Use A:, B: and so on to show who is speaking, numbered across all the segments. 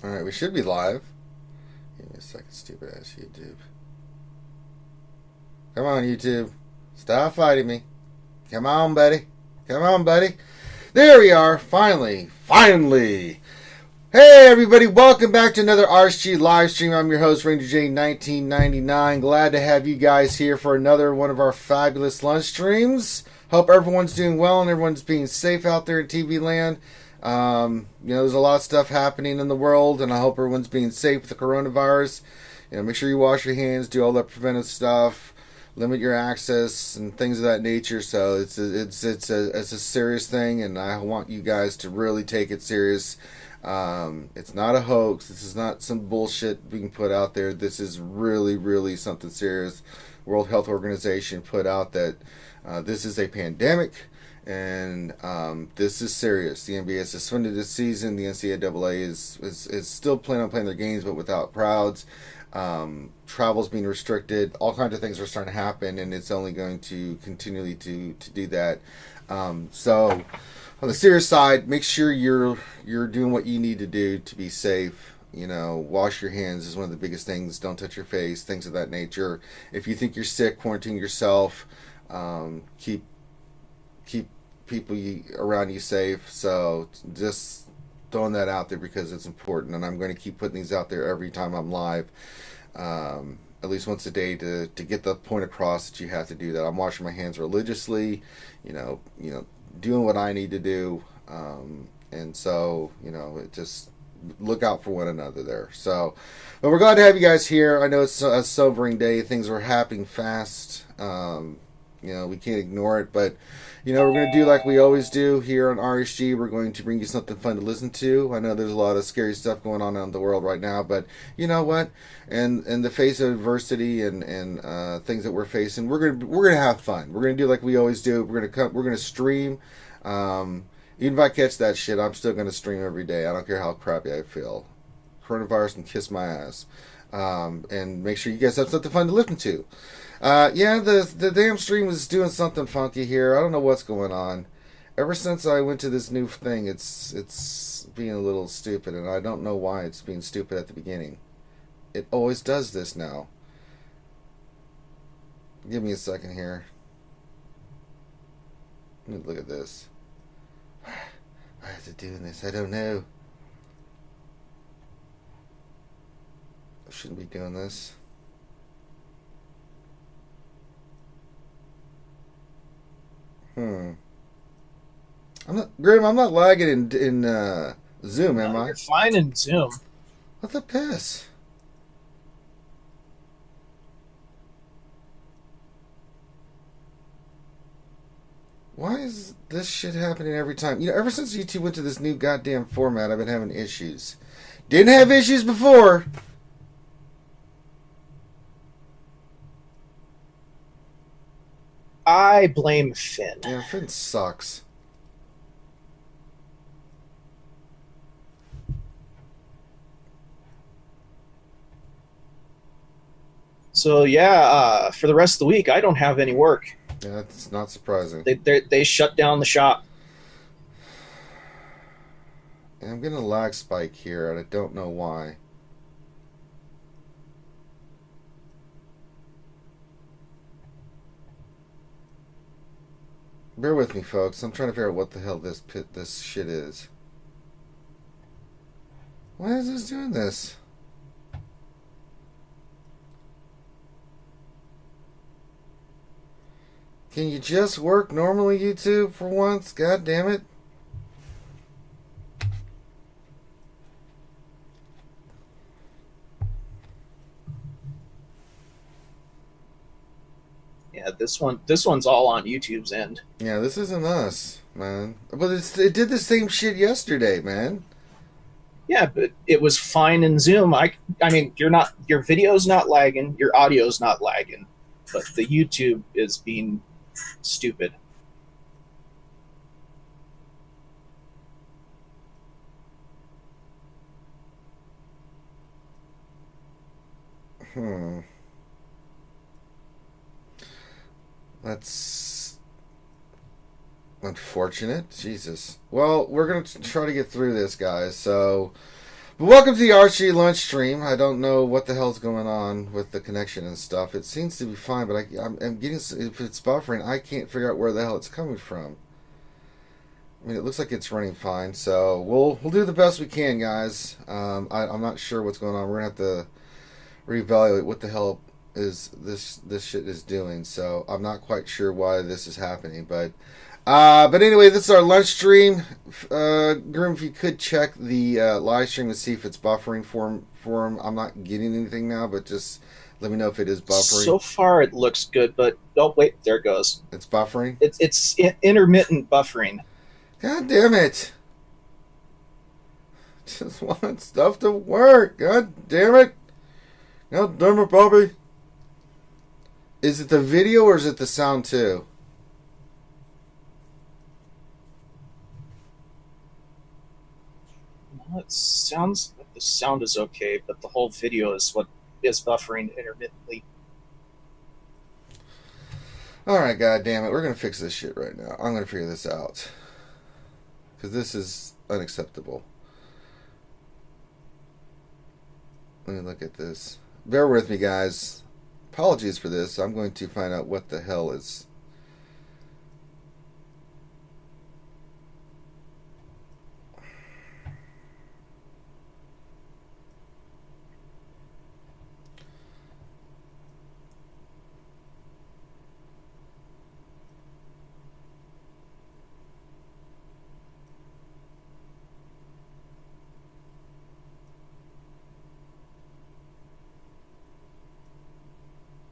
A: Alright, we should be live. Give me a second, stupid ass YouTube. Come on, YouTube. Stop fighting me. Come on, buddy. Come on, buddy. There we are. Finally. Finally. Hey, everybody. Welcome back to another RSG live stream. I'm your host, Ranger J 1999. Glad to have you guys here for another one of our fabulous lunch streams. Hope everyone's doing well and everyone's being safe out there in TV land. There's a lot of stuff happening in the world, and I hope everyone's being safe with the coronavirus. Make sure you wash your hands, do all that preventive stuff, limit your access, and things of that nature. So it's a serious thing, and I want you guys to really take it serious. It's not a hoax. This is not some bullshit being put out there. This is really, really something serious. World Health Organization put out that this is a pandemic. And this is serious. The NBA has suspended this season. The NCAA is still planning on playing their games, but without crowds. Travel's being restricted. All kinds of things are starting to happen, and it's only going to continually to do that. So, on the serious side, make sure you're doing what you need to do to be safe. Wash your hands is one of the biggest things. Don't touch your face. Things of that nature. If you think you're sick, quarantine yourself. Keep people around you safe. So just throwing that out there because it's important, and I'm going to keep putting these out there every time I'm live, at least once a day to get the point across that you have to do that. I'm washing my hands religiously, doing what I need to do, and so it just look out for one another there. So, but we're glad to have you guys here. I know it's a sobering day. Things are happening fast. We can't ignore it, but we're going to do like we always do here on RSG. We're going to bring you something fun to listen to. I know there's a lot of scary stuff going on in the world right now, but you know what? And in the face of adversity and things that we're facing, we're gonna have fun. We're gonna do like we always do. We're gonna stream. Even if I catch that shit, I'm still gonna stream every day. I don't care how crappy I feel. Coronavirus can kiss my ass. And make sure you guys have something fun to listen to. The damn stream is doing something funky here. I don't know what's going on. Ever since I went to this new thing, it's being a little stupid, and I don't know why it's being stupid at the beginning. It always does this now. Give me a second here. Let me look at this. Why is it doing this? I don't know. I shouldn't be doing this. I'm not, Grim, I'm not lagging in Zoom, am I?
B: You're fine in Zoom.
A: What the piss? Why is this shit happening every time? Ever since YouTube went to this new goddamn format, I've been having issues. Didn't have issues before.
B: I blame Finn.
A: Yeah, Finn sucks.
B: So for the rest of the week, I don't have any work.
A: Yeah, that's not surprising.
B: They shut down the shop.
A: And I'm getting a lag spike here, and I don't know why. Bear with me, folks. I'm trying to figure out what the hell this shit is. Why is this doing this? Can you just work normally, YouTube, for once? God damn it.
B: Yeah, this one's all on YouTube's end.
A: Yeah, this isn't us, man. But it did the same shit yesterday, man.
B: Yeah, but it was fine in Zoom. I mean, your video's not lagging, your audio's not lagging, but the YouTube is being stupid.
A: That's unfortunate. Jesus. Well, we're going to try to get through this, guys. So, But welcome to the RSG lunch stream. I don't know what the hell's going on with the connection and stuff. It seems to be fine, but I'm getting, if it's buffering, I can't figure out where the hell it's coming from. I mean, it looks like it's running fine, so we'll do the best we can, guys. I'm not sure what's going on. We're gonna have to reevaluate what the hell is this shit is doing. So I'm not quite sure why this is happening, but anyway, this is our lunch stream. Groom, if you could check the live stream and see if it's buffering for him. I'm not getting anything now, but just let me know if it is buffering.
B: So far, it looks good, but oh wait, there it goes.
A: It's buffering.
B: It's intermittent buffering.
A: God damn it! Just want stuff to work. God damn it! God damn it, Bobby. Is it the video or is it the sound too?
B: Well, it sounds like the sound is okay, but the whole video is what is buffering intermittently.
A: Alright, god damn it. We're gonna fix this shit right now. I'm gonna figure this out. Because this is unacceptable. Let me look at this. Bear with me, guys. Apologies for this. I'm going to find out what the hell is.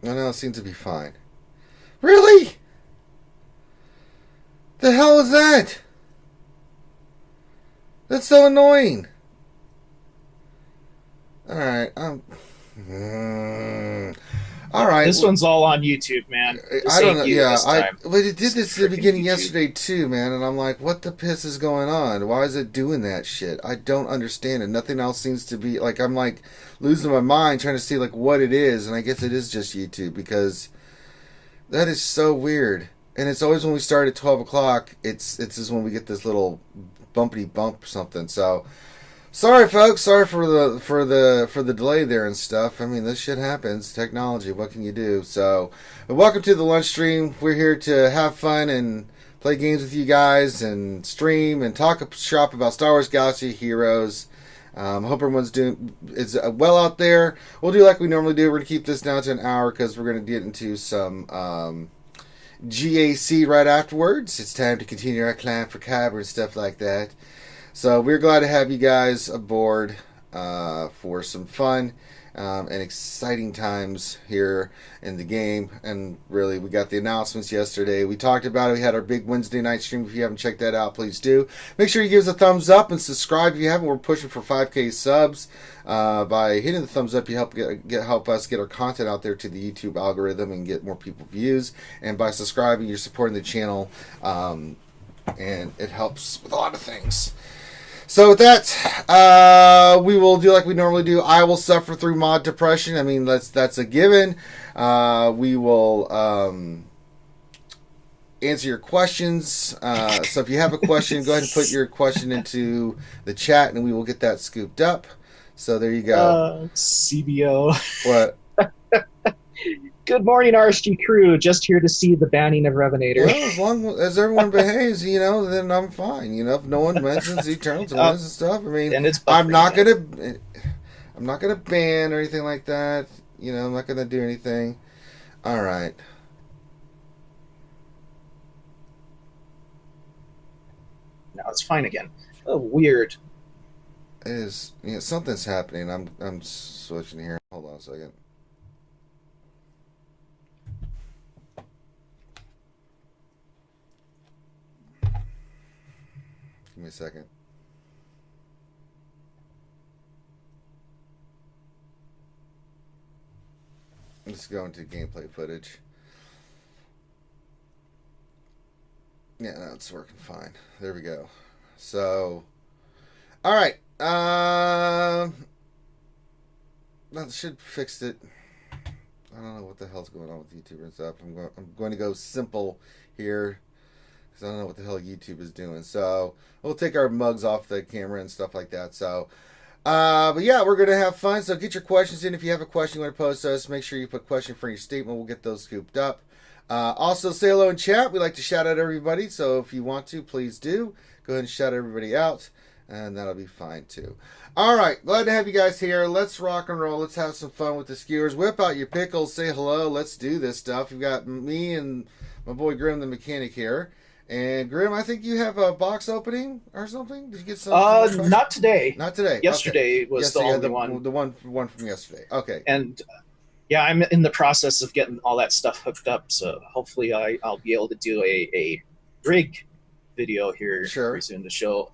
A: No, it seems to be fine. Really? The hell is that? That's so annoying. Alright, alright.
B: This one's all on YouTube, man.
A: I don't know, yeah. But it did this at the beginning yesterday too, man, and I'm like, what the piss is going on? Why is it doing that shit? I don't understand it. Nothing else seems to be, like, I'm like losing my mind trying to see like what it is, and I guess it is just YouTube, because that is so weird. And it's always when we start at 12 o'clock, it's just when we get this little bumpity bump or something. So sorry, folks. Sorry for the delay there and stuff. I mean, this shit happens. Technology. What can you do? So, welcome to the lunch stream. We're here to have fun and play games with you guys and stream and talk shop about Star Wars Galaxy Heroes. Hope everyone's doing well out there. We'll do like we normally do. We're gonna keep this down to an hour because we're gonna get into some GAC right afterwards. It's time to continue our clan for Kyber and stuff like that. So we're glad to have you guys aboard for some fun and exciting times here in the game. And really, we got the announcements yesterday. We talked about it. We had our big Wednesday night stream. If you haven't checked that out, please do. Make sure you give us a thumbs up and subscribe if you haven't. We're pushing for 5K subs. By hitting the thumbs up, you help us get our content out there to the YouTube algorithm and get more people views. And by subscribing, you're supporting the channel, and it helps with a lot of things. So with that, we will do like we normally do. I will suffer through mod depression. I mean, that's a given. We will answer your questions. So if you have a question, go ahead and put your question into the chat, and we will get that scooped up. So there you go.
B: CBO.
A: What?
B: Good morning, RSG crew. Just here to see the banning of Revenator.
A: Well, as long as everyone behaves, then I'm fine. If no one mentions Eternals and stuff, I mean, I'm not gonna ban or anything like that. I'm not gonna do anything. All right.
B: Now it's fine again. Oh, weird.
A: It is. Something's happening. I'm switching here. Hold on a second. Give me a second. Let's go into gameplay footage. Yeah, no, it's working fine. There we go. So, all right. That should fix it. I don't know what the hell's going on with YouTube and stuff. I'm going to go simple here, because I don't know what the hell YouTube is doing. So we'll take our mugs off the camera and stuff like that. So But yeah, we're gonna have fun. So get your questions in. If you have a question you want to pose to us, make sure you put question for your statement. We'll get those scooped up. Also, say hello in chat. We like to shout out everybody. So if you want to, please do. Go ahead and shout everybody out, and that'll be fine too. All right, glad to have you guys here. Let's rock and roll. Let's have some fun with the skewers. Whip out your pickles. Say hello. Let's do this stuff. We've got me and my boy Grim the mechanic here. And Grim, I think you have a box opening or something. Did you get some?
B: Not today.
A: Not today.
B: Yesterday
A: okay.
B: was the only one.
A: The one from yesterday. Okay.
B: And yeah, I'm in the process of getting all that stuff hooked up. So hopefully I'll be able to do a rig video here very soon to show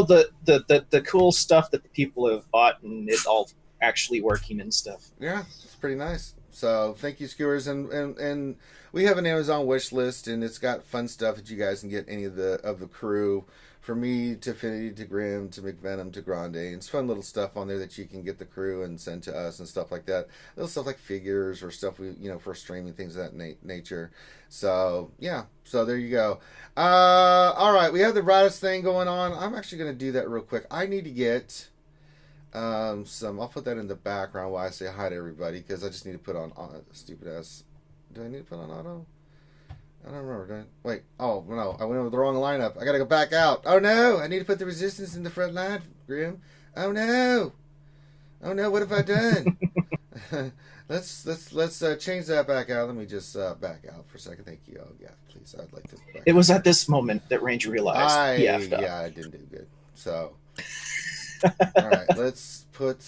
B: the cool stuff that the people have bought and it's all actually working and stuff.
A: Yeah, it's pretty nice. So thank you, skewers, and we have an Amazon wish list, and it's got fun stuff that you guys can get any of the crew, from me to Affinity to Grim to McVenom to Grande. And it's fun little stuff on there that you can get the crew and send to us and stuff like that. Little stuff like figures or stuff we for streaming, things of that nature. So yeah, so there you go. All right, we have the Radis thing going on. I'm actually going to do that real quick. I need to get I'll put that in the background while I say hi to everybody, because I just need to put on stupid ass. Do I need to put on auto? I don't remember. Wait. Oh no, I went over the wrong lineup. I gotta go back out. Oh no, I need to put the resistance in the front line, Grim. Oh no. Oh no, what have I done? let's change that back out. Let me just back out for a second. Thank you. Oh yeah, please. I'd like to.
B: It was at this moment that Ranger realized
A: I didn't do good. So. All right, let's put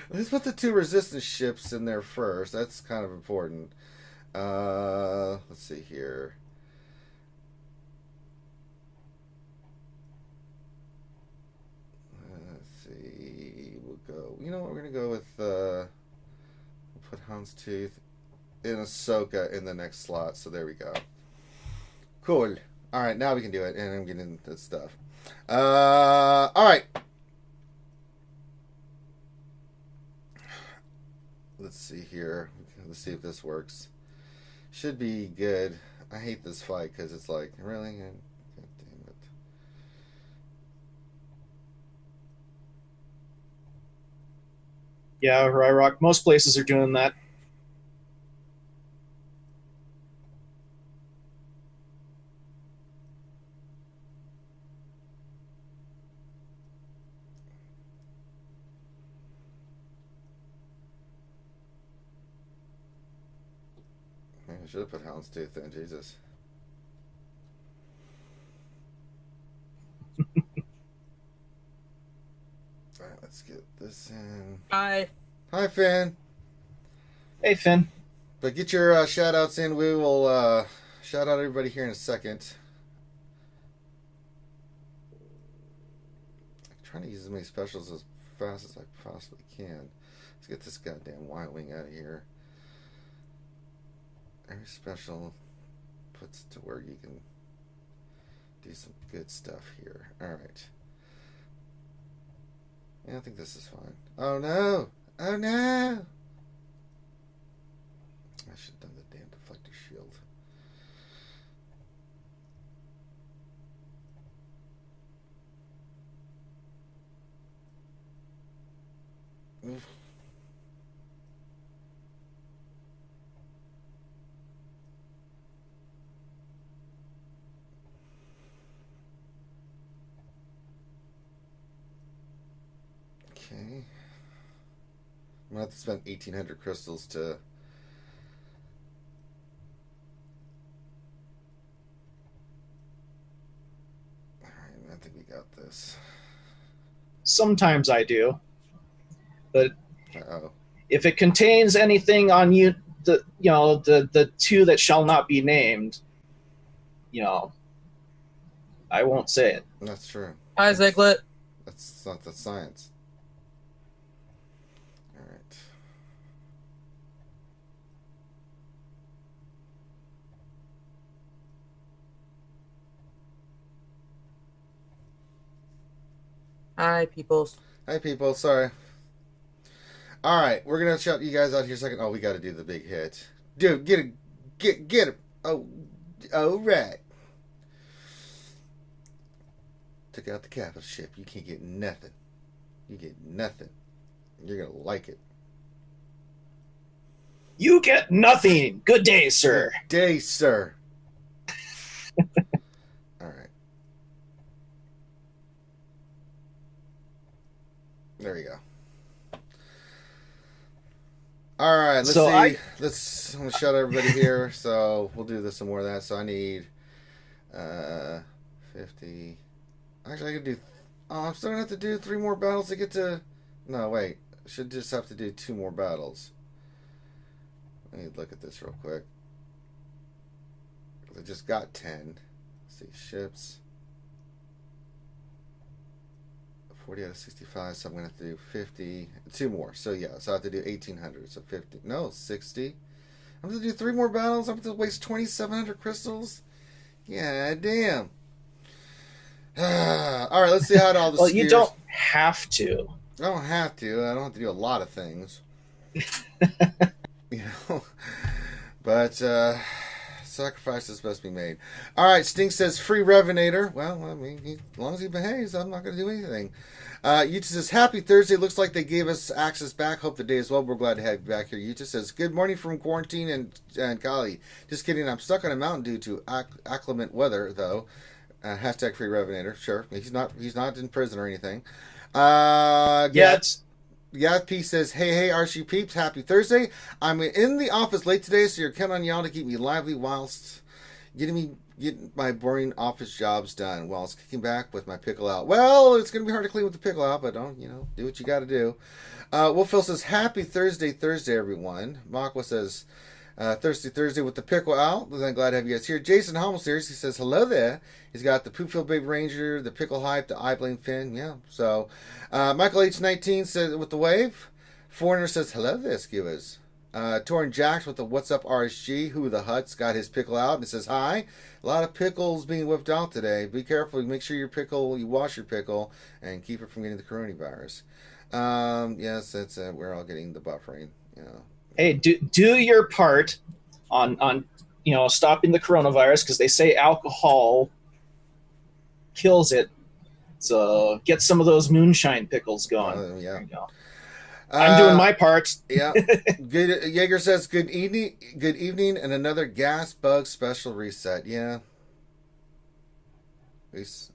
A: the two resistance ships in there first. That's kind of important. Let's see here. Let's see. We'll go. You know what? We're gonna go with. We'll put Houndstooth and Ahsoka in the next slot. So there we go. Cool. All right, now we can do it, and I'm getting this stuff. All right. Let's see here. Let's see if this works. Should be good. I hate this fight because it's like, really? God damn it.
B: Yeah, Ryrock. Most places are doing that.
A: I should have put Houndstooth in, Jesus. Alright, let's get this in.
C: Hi.
A: Hi, Finn.
B: Hey, Finn.
A: But get your shout outs in. We will shout out everybody here in a second. I'm trying to use as many specials as fast as I possibly can. Let's get this goddamn Y-Wing out of here. Every special puts it to where you can do some good stuff here. Alright. Yeah, I think this is fine. Oh no! Oh no! I should have done the damn deflector shield. Oof. Okay. I'm gonna have to spend 1,800 crystals to. Alright, I think we got this.
B: Sometimes I do, but
A: Uh-oh.
B: if it contains anything on you, the two that shall not be named, I won't say it.
A: That's true.
C: Hi, Ziglet.
A: That's not the science. Alright.
C: Hi, peoples.
A: Hi, people. Sorry. Alright, we're gonna shout you guys out here a second. Oh, we gotta do the big hit. Dude, get it. Oh, right. Took out the capital ship. You can't get nothing. You get nothing. You're going to like it.
B: You get nothing. Good day, sir.
A: Good day, sir. All right. There you go. All right, let's
B: So
A: see.
B: I'm
A: gonna shut everybody here. So we'll do this some more of that. So I need 50. Actually, I could do. Oh, I'm still gonna have to do 3 more battles to get to. No, wait. I should just have to do 2 more battles. Let me look at this real quick. I just got 10. Let's see, ships. 40 out of 65, so I'm going to have to do 50. 2 more. So, yeah, so I have to do 1,800. So, 50. No, 60. I'm going to do 3 more battles. I'm going to waste 2,700 crystals. Yeah, damn. All right, let's see how all this
B: well, you don't have to.
A: I don't have to. I don't have to do a lot of things. But, sacrifices must be made. All right, Stink says free Revenator. Well, I mean, as long as he behaves, I'm not going to do anything. Yuta says happy Thursday. Looks like they gave us access back. Hope the day is well. We're glad to have you back here. Yuta says good morning from quarantine and Kali. Just kidding. I'm stuck on a mountain due to acclimate weather though. Hashtag free Revenator. Sure, he's not in prison or anything. P says, hey, RSG peeps, happy Thursday. I'm in the office late today, so you're counting on y'all to keep me lively whilst getting my boring office jobs done whilst kicking back with my pickle out. Well, it's going to be hard to clean with the pickle out, but don't, do what you got to do. Wolfville says, happy Thursday, everyone. Makwa says, Thursday with the pickle out. I'm glad to have you guys here. Jason Hummel series, he says, hello there. He's got the Poopfield Baby Ranger, the Pickle Hype, the Eyeblade Fin. Yeah, so Michael H19 says, with the wave. Foreigner says, hello there, Skewers. Torn Jacks with the What's Up RSG. Who the Huts got his pickle out and says, hi. A lot of pickles being whipped out today. Be careful. Make sure you wash your pickle and keep it from getting the coronavirus. Yes, that's we're all getting the buffering.
B: Hey, do your part on stopping the coronavirus, because they say alcohol kills it. So get some of those moonshine pickles going.
A: Yeah.
B: I'm doing my part.
A: Yeah. Good. Jaeger says good evening, and another gas bug special reset. Yeah.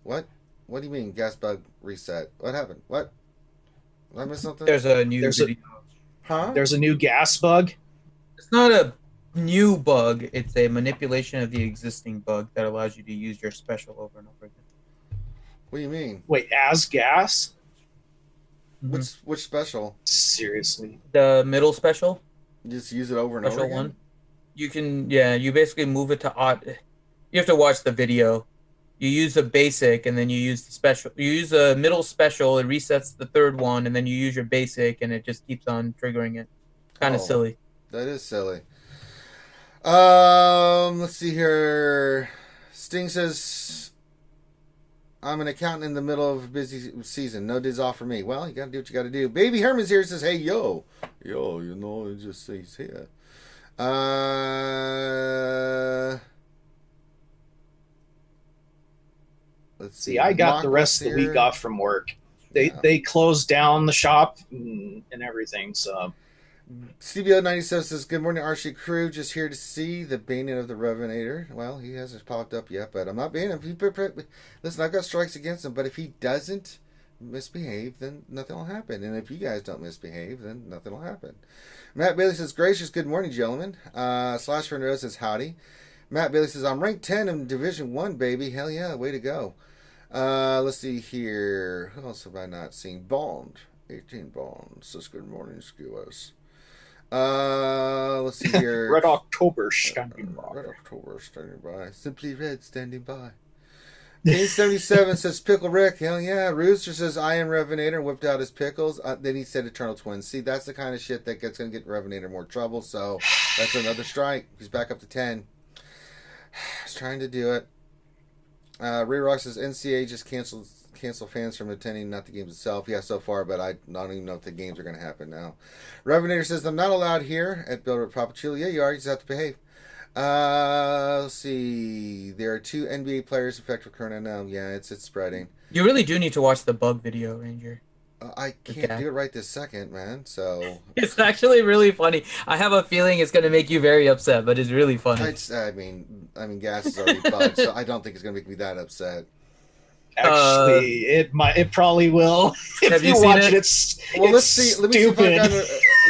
A: What? What do you mean gas bug reset? What happened? What? Did I miss something?
C: There's a new video.
B: There's a new gas bug.
C: It's not a new bug. It's a manipulation of the existing bug that allows you to use your special over and over again.
A: What do you mean?
B: Wait, as gas?
A: Which special?
B: Seriously?
C: The middle special.
A: You just use it over and over again?
C: One. You can, you basically move it to odd. You have to watch the video. You use a basic, and then you use the special. You use a middle special, it resets the third one, and then you use your basic, and it just keeps on triggering it. Kind of silly.
A: That is silly. Let's see here. Sting says, I'm an accountant in the middle of a busy season. No days off for me. Well, you got to do what you got to do. Baby Herman's here, says, hey, yo, it just says here. Let's see.
B: I got the rest of the week off from work. They closed down the shop and everything. So
A: CBO 97 says, good morning, RSG crew. Just here to see the banning of the Revenator. Well, he hasn't popped up yet, but I'm not banning him. Listen, I've got strikes against him, but if he doesn't misbehave, then nothing will happen. And if you guys don't misbehave, then nothing will happen. Matt Bailey says, gracious good morning, gentlemen. Slash Fernando says, howdy. Matt Bailey says, I'm ranked 10 in Division 1, baby. Hell yeah, way to go. Let's see here. Who else have I not seen? Bond. 18 Bond says, good morning, Skewers. Let's see here.
B: Red October standing by.
A: Red October standing by. Simply Red standing by. King 77 says Pickle Rick. Hell yeah. Rooster says I am Revenator and whipped out his pickles. Then he said Eternal Twins. See, that's the kind of shit that gets going to get Revenator more trouble. So that's another strike. He's back up to 10. He's trying to do it. Ray Rock says NCA just cancel fans from attending, not the games itself. Yeah, so far, but I don't even know if the games are going to happen now. Revenator says I'm not allowed here at Builder Papachulo. Yeah, you are. You just have to behave. Let's see. There are 2 NBA players affected with corona now. Yeah, it's spreading.
C: You really do need to watch the bug video, Ranger.
A: I can't do it right this second, man. So
C: it's actually really funny. I have a feeling it's going to make you very upset, but it's really funny.
A: I mean, gas is already bugged, so I don't think it's going to make me that upset.
B: Actually, it probably will. If you watch it, it's
A: let's see. Let me see if
B: stupid.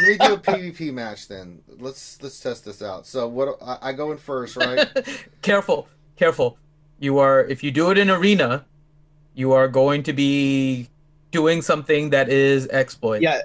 A: let me do a PvP match then. Let's test this out. So what? I go in first, right?
C: Careful. If you do it in arena, you are going to be doing something that is exploit.
B: Yeah.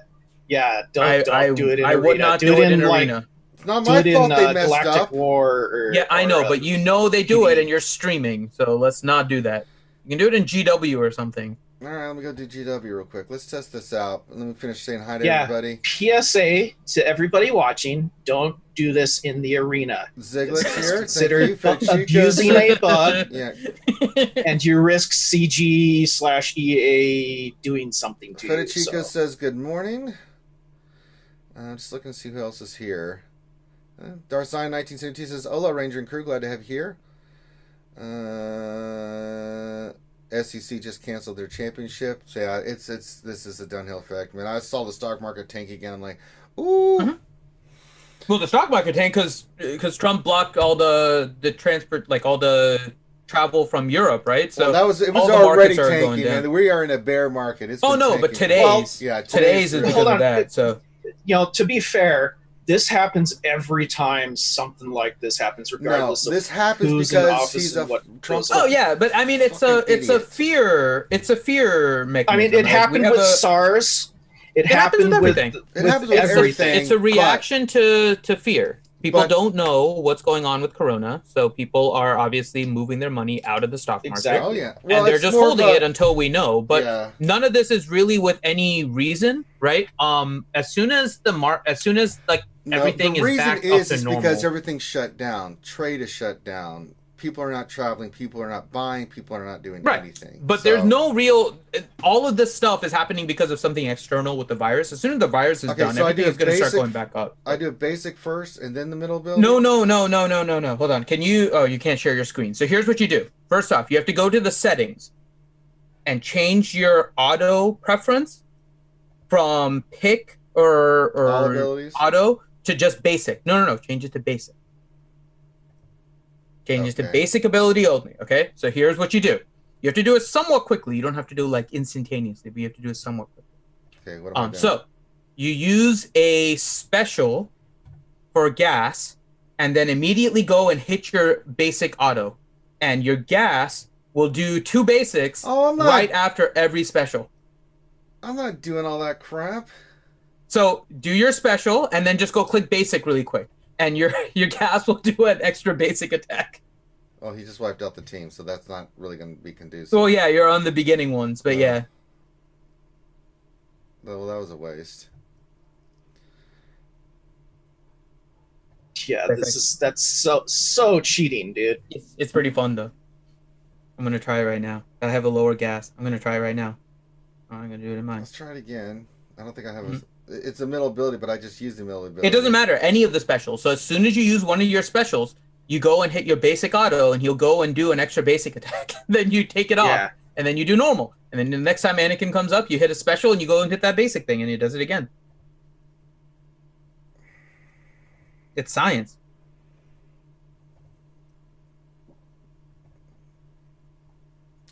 B: Don't do it in arena.
C: I would not do it in arena.
A: It's not my fault they messed
B: Galactic
A: up.
B: War.
C: I know, but you know they do it, and you're streaming, so let's not do that. You can do it in GW or something.
A: All right, let me go do GW real quick. Let's test this out. Let me finish saying hi to everybody.
B: PSA to everybody watching: don't do this in the arena.
A: Ziglet's here.
B: Consider abusing a bug. Yeah. And you risk CG/EA doing something to you.
A: Fedichico says good morning. I'm just looking to see who else is here. Darzion 1972 says, "Hola, Ranger and crew. Glad to have you here." SEC just canceled their championship. So yeah, this is a downhill effect. I mean, I saw the stock market tank again. I'm like, ooh.
C: Mm-hmm. Well, the stock market tanked because Trump blocked all the transport, like all the travel from Europe, right? So
A: it was already tanking, man. We are in a bear market. It's
C: but today's is because of that. So
B: to be fair, this happens every time something like this happens, regardless of
A: this happens
B: who's
A: because
B: in office and what
A: Trump.
C: Oh yeah, but I mean it's a fear mechanism.
B: I mean it happened with SARS. It happened with everything.
A: It happens with everything.
C: It's a reaction to fear. People don't know what's going on with Corona, so people are obviously moving their money out of the stock market.
B: Exactly.
A: Oh yeah,
C: and they're just holding it until we know. But none of this is really with any reason, right? As soon as everything is back up to normal.
A: The reason is because everything's shut down. Trade is shut down. People are not traveling. People are not buying. People are not doing anything.
C: But there's no real. All of this stuff is happening because of something external with the virus. As soon as the virus is done, everything is going to start going back up.
A: I do a basic first and then the middle build.
C: No. Hold on. Can you? Oh, you can't share your screen. So here's what you do. First off, you have to go to the settings and change your auto preference from pick or auto to just basic. No. Change it to basic. Changes to basic ability only. Okay, so here's what you do. You have to do it somewhat quickly. You don't have to do it like instantaneously, but you have to do it somewhat quickly.
A: Okay, what am I doing?
C: So you use a special for gas, and then immediately go and hit your basic auto, and your gas will do 2 basics right after every special.
A: I'm not doing all that crap.
C: So do your special, and then just go click basic really quick. And your gas will do an extra basic attack.
A: Oh, he just wiped out the team, so that's not really going to be conducive.
C: Well, yeah, you're on the beginning ones, but yeah.
A: Well, that was a waste.
B: Yeah, that's so cheating, dude.
C: It's pretty fun though. I'm gonna try it right now. I have a lower gas. I'm gonna try it right now. I'm gonna do it in mine.
A: Let's try it again. I don't think I have It's a middle ability, but I just used the middle ability.
C: It doesn't matter, any of the specials. So as soon as you use one of your specials, you go and hit your basic auto, and he'll go and do an extra basic attack. Then you take it off, and then you do normal. And then the next time Anakin comes up, you hit a special, and you go and hit that basic thing, and he does it again. It's science.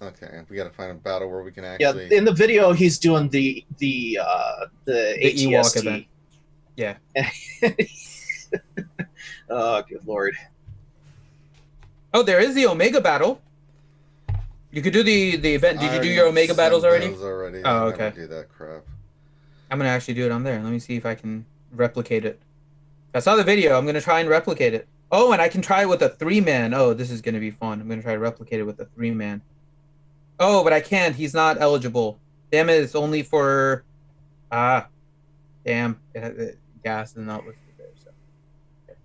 A: Okay, we got to find a battle where we can actually.
B: Yeah, in the video, he's doing the
C: Ewok event. Yeah.
B: Oh, good lord.
C: Oh, there is the Omega battle. You could do the event. Did you do your Omega battles already? Oh, okay.
A: Do that crap.
C: I'm gonna actually do it on there. Let me see if I can replicate it. I saw the video. I'm gonna try and replicate it. Oh, and I can try it with a 3-man. Oh, this is gonna be fun. I'm gonna try to replicate it with a 3-man. Oh, but I can't. He's not eligible. Damn it! It's only for. Damn. Gas is not listed there. So. Okay.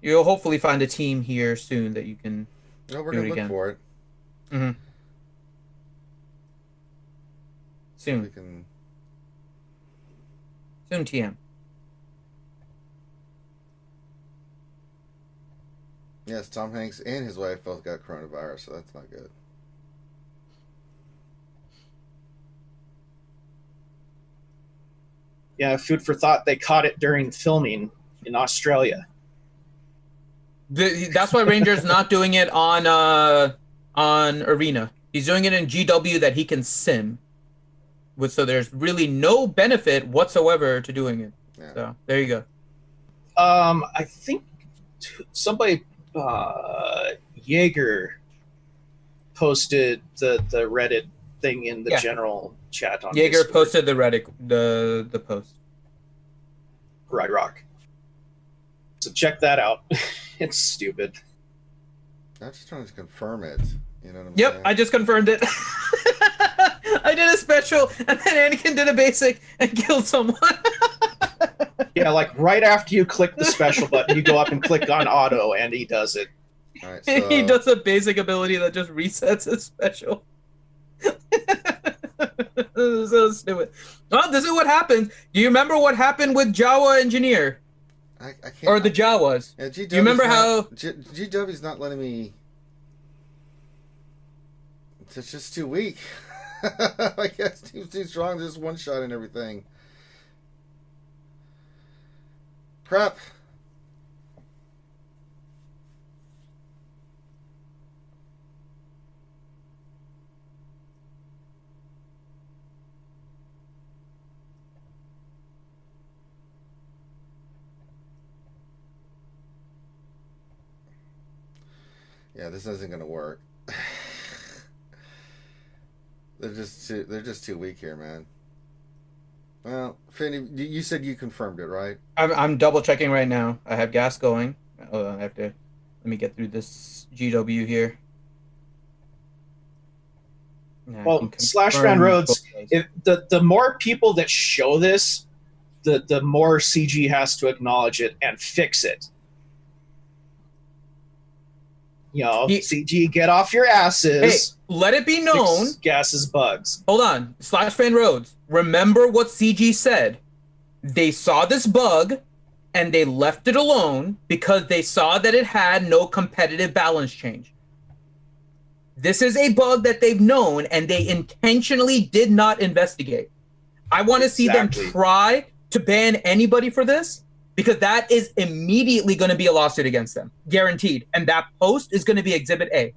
C: You'll hopefully find a team here soon that you can.
A: No, we're gonna look for it.
C: Mm-hmm. Soon.
A: We can.
C: Soon, TM.
A: Yes, Tom Hanks and his wife both got coronavirus, so that's not good.
B: Yeah, food for thought. They caught it during filming in Australia.
C: That's why Ranger's not doing it on Arena. He's doing it in GW that he can sim. So there's really no benefit whatsoever to doing it. Yeah. So there you go.
B: I think somebody, Jaeger, posted the Reddit thing in the general chat on
C: Jaeger
B: Discord.
C: posted the Reddit the post.
B: Ride Rock. So check that out. It's stupid.
A: I'm just trying to confirm it. You know what I'm saying?
C: I just confirmed it. I did a special, and then Anakin did a basic and killed someone.
B: Yeah, like right after you click the special button, you go up and click on auto, and he does it.
A: All right, so...
C: He does a basic ability that just resets his special. So stupid. Well, this is what happens. Do you remember what happened with Jawa Engineer?
A: I can't.
C: Or the Jawas?
A: Yeah,
C: do you remember how
A: GW's not letting me? It's just too weak. I guess team's too strong. There's one shot and everything. Crap. Yeah, this isn't gonna work. They're just too weak here, man. Well, Finny, you said you confirmed it, right?
C: I'm double checking right now. I have gas going. I have to. Let me get through this GW here.
B: Well, Slash Fan Roads, if the more people that show this, the more CG has to acknowledge it and fix it. You know, CG, get off your asses.
C: Hey, let it be known.
B: Gases bugs.
C: Hold on. Slash Fan Roads. Remember what CG said. They saw this bug and they left it alone because they saw that it had no competitive balance change. This is a bug that they've known and they intentionally did not investigate. I want to see them try to ban anybody for this, because that is immediately going to be a lawsuit against them, guaranteed. And that post is going to be Exhibit A,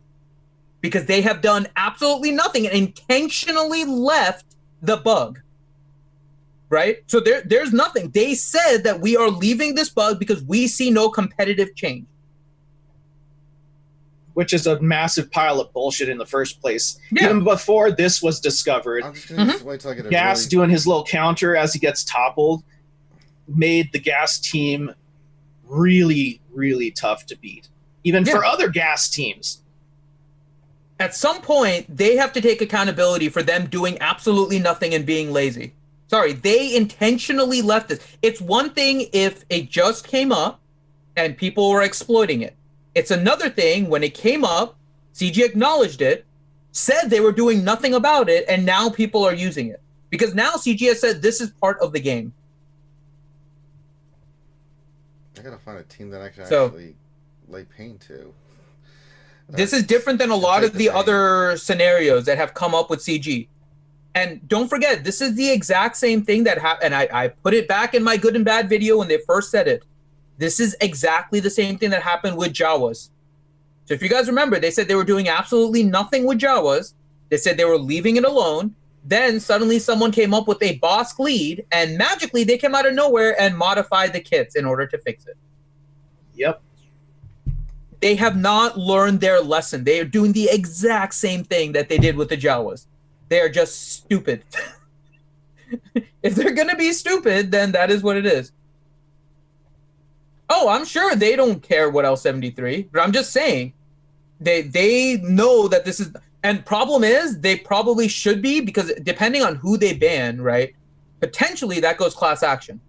C: because they have done absolutely nothing and intentionally left the bug, right? So there's nothing. They said that we are leaving this bug because we see no competitive change.
B: Which is a massive pile of bullshit in the first place. Yeah. Even before this was discovered,
A: I'm just gonna wait till I get a
B: Gas doing his little counter as he gets toppled made the Gas team really, really tough to beat, even for other Gas teams.
C: At some point, they have to take accountability for them doing absolutely nothing and being lazy. Sorry, they intentionally left this. It's one thing if it just came up and people were exploiting it. It's another thing when it came up, CG acknowledged it, said they were doing nothing about it, and now people are using it. Because now CG has said this is part of the game.
A: I gotta find a team that I can actually lay pain to.
C: This is different than a lot of the other scenarios that have come up with CG. And don't forget, this is the exact same thing that happened. And I put it back in my good and bad video when they first said it. This is exactly the same thing that happened with Jawas. So if you guys remember, they said they were doing absolutely nothing with Jawas. They said they were leaving it alone. Then suddenly someone came up with a boss lead, and magically they came out of nowhere and modified the kits in order to fix it.
B: Yep.
C: They have not learned their lesson. They are doing the exact same thing that they did with the Jawas. They are just stupid. If they're going to be stupid, then that is what it is. Oh, I'm sure they don't care what L73, but I'm just saying they know that this is... And problem is, they probably should be, because depending on who they ban, right, potentially that goes class action.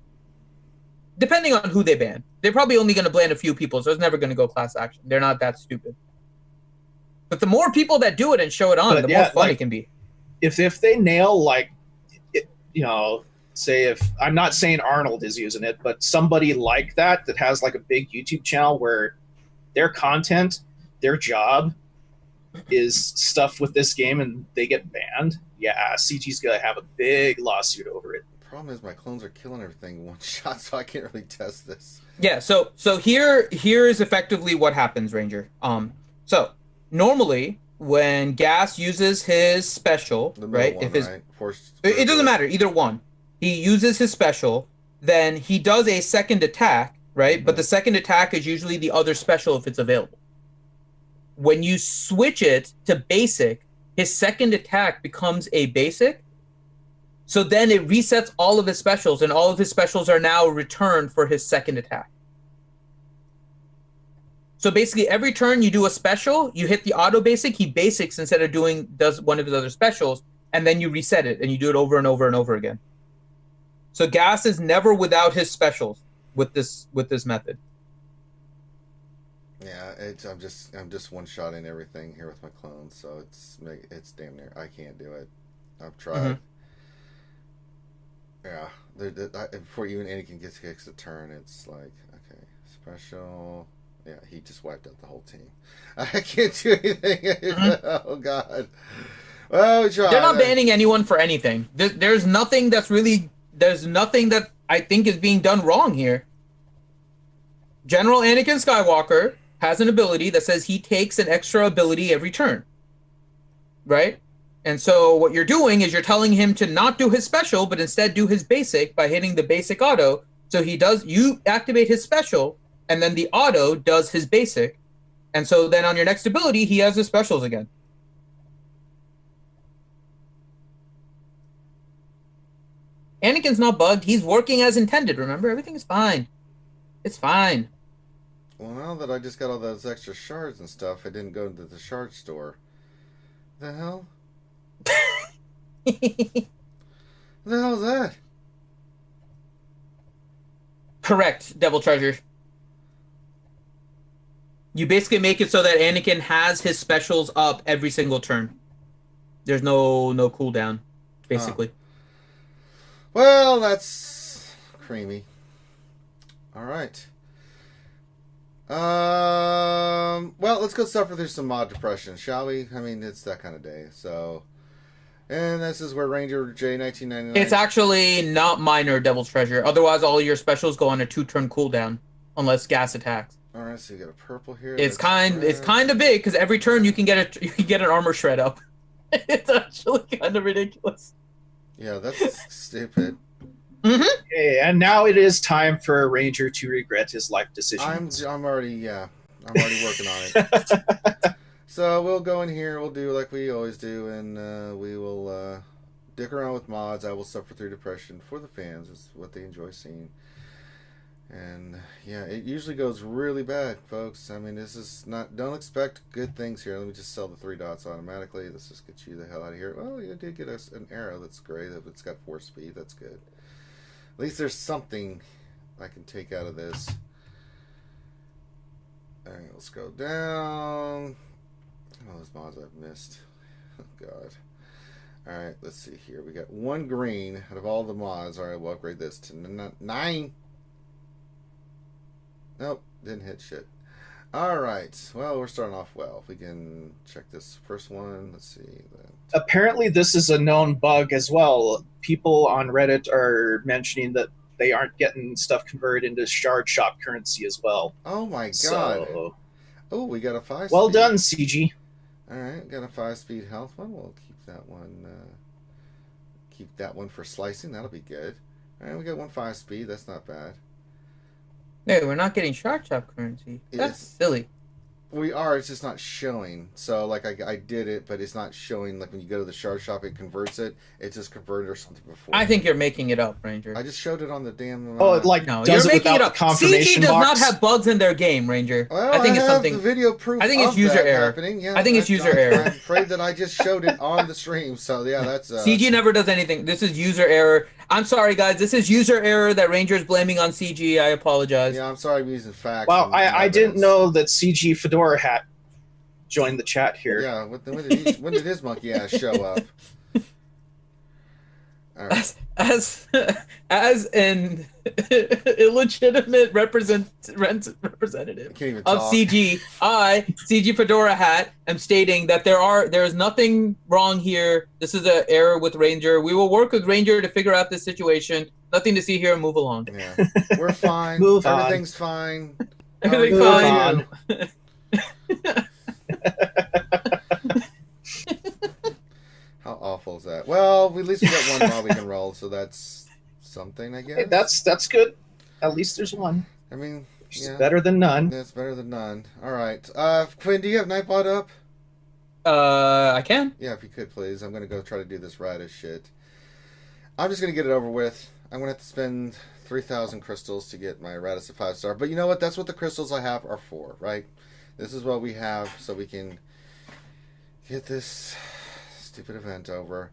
C: Depending on who they ban. They're probably only going to ban a few people, so it's never going to go class action. They're not that stupid. But the more people that do it and show it on, the more fun it can be.
B: If they nail, say if... I'm not saying Arnold is using it, but somebody like that has like a big YouTube channel where their content, their job is stuff with this game and they get banned, yeah, CG's gonna have a big lawsuit over it.
A: The problem is my clones are killing everything in one shot, so I can't really test this.
C: Yeah, so here is effectively what happens, Ranger. So normally when Gas uses his special, right?
A: One,
C: if his
A: right?
C: it doesn't matter, either one. He uses his special, then he does a second attack, right? Mm-hmm. But the second attack is usually the other special if it's available. When you switch it to basic, his second attack becomes a basic. So then it resets all of his specials, and all of his specials are now returned for his second attack. So basically, every turn you do a special, you hit the auto basic, he basics instead of does one of his other specials, and then you reset it, and you do it over and over and over again. So Gas is never without his specials with this method.
A: Yeah, I'm just one-shotting everything here with my clones, so it's damn near. I can't do it. I've tried. Mm-hmm. Yeah, before even Anakin gets kicks a turn, it's like, okay, special. Yeah, he just wiped out the whole team. I can't do anything. Mm-hmm. Oh God. Well, we tried.
C: They're not banning anyone for anything. There's nothing that I think is being done wrong here. General Anakin Skywalker has an ability that says he takes an extra ability every turn, right? And so what you're doing is you're telling him to not do his special, but instead do his basic by hitting the basic auto. So you activate his special, and then the auto does his basic. And so then on your next ability, he has his specials again. Anakin's not bugged. He's working as intended, remember? Everything is fine. It's fine.
A: Well, now that I just got all those extra shards and stuff, I didn't go into the shard store. The hell? What the hell is that?
C: Correct, Devil Treasure. You basically make it so that Anakin has his specials up every single turn. There's no cooldown, basically.
A: Well, that's creamy. All right. Well, let's go suffer through some mod depression, shall we? I mean, it's that kind of day. So, and this is where Ranger J1999.
C: It's actually not minor, Devil's Treasure. Otherwise, all your specials go on a 2-turn cooldown, unless Gas attacks.
A: All right, so you got a purple here.
C: It's kind of big because every turn you can get an armor shred up. It's actually kind of ridiculous.
A: Yeah, that's stupid.
C: Mm-hmm.
B: Okay, and now it is time for a Ranger to regret his life decisions.
A: I'm already working on it. So we'll go in here, we'll do like we always do, and we will dick around with mods. I will suffer through depression for the fans. It's what they enjoy seeing. And yeah, it usually goes really bad, folks. I mean, this is not, don't expect good things here. Let me just sell the 3 dots automatically. Let's just get you the hell out of here. Well, you did get us an arrow. That's great. If it's got 4 speed, that's good. At least there's something I can take out of this. All right, let's go down. Oh, those mods I've missed. Oh, God. All right, let's see here. We got 1 green out of all the mods. All right, we'll upgrade this to 9. Nope, didn't hit shit. Alright, well, we're starting off well. If we can check this first one, let's see.
B: Apparently this is a known bug as well. People on Reddit are mentioning that they aren't getting stuff converted into shard shop currency as well.
A: Oh my god.
B: So,
A: oh, we got a 5
B: well
A: speed.
B: done, CG.
A: Alright, got a 5 speed health one. We'll keep that one. Keep that one for slicing. That'll be good. Alright, we got 1 5 speed. That's not bad.
C: No, we're not getting shard shop currency. That's silly.
A: We are, it's just not showing. So, like, I did it, but it's not showing. Like, when you go to the shard shop, it converts it. It just converted or something before.
C: I think you're making it up, Ranger.
A: I just showed it on the damn...
B: no,
C: you're making it up.
B: Confirmation
C: CG does
B: box?
C: not have bugs in their game, Ranger.
A: Well,
C: I think it's
A: have
C: something...
A: the video proof
C: I think it's
A: of
C: user
A: that
C: error.
A: Happening. Yeah,
C: I think it's user error.
A: I'm afraid that I just showed it on the stream. So, yeah, that's...
C: CG never does anything. This is user error. I'm sorry, guys. This is user error that Ranger's blaming on CG. I apologize.
A: Yeah, I'm sorry I'm using facts.
B: Wow, I didn't know that CG Fedora Hat joined the chat here.
A: Yeah, when did his monkey ass show up? All right.
C: As an illegitimate representative of CG, CG Fedora Hat, am stating that there is nothing wrong here. This is an error with Ranger. We will work with Ranger to figure out this situation. Nothing to see here. Move along.
A: Yeah, we're fine. Everything's fine.
C: Everything's fine.
A: How awful is that? Well, at least we got one while we can roll, so that's something, I guess.
B: Hey, that's good. At least there's one.
A: I mean, yeah.
B: Better than none.
A: That's better than none. All right. Quinn, do you have Nightbot up?
C: I can.
A: Yeah, if you could, please. I'm going to go try to do this radish shit. I'm just going to get it over with. I'm going to have to spend 3,000 crystals to get my Radis to 5-star. But you know what? That's what the crystals I have are for, right? This is what we have so we can get this stupid event over.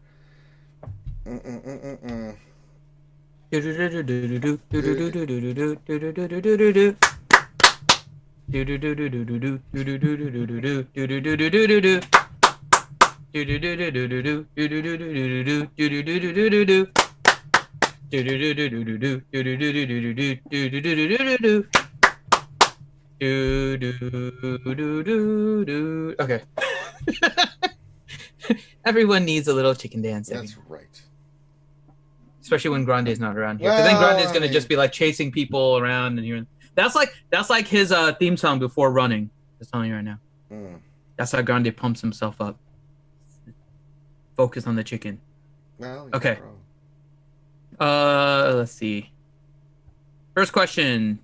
C: Okay. Everyone needs a little chicken dance.
A: That's right.
C: Especially when Grande's not around here. Because then Grande's gonna just be like chasing people around, and you're that's like his theme song before running. Just telling you right now. That's how Grande pumps himself up. Focus on the chicken.
A: Well,
C: okay. Let's see. First question.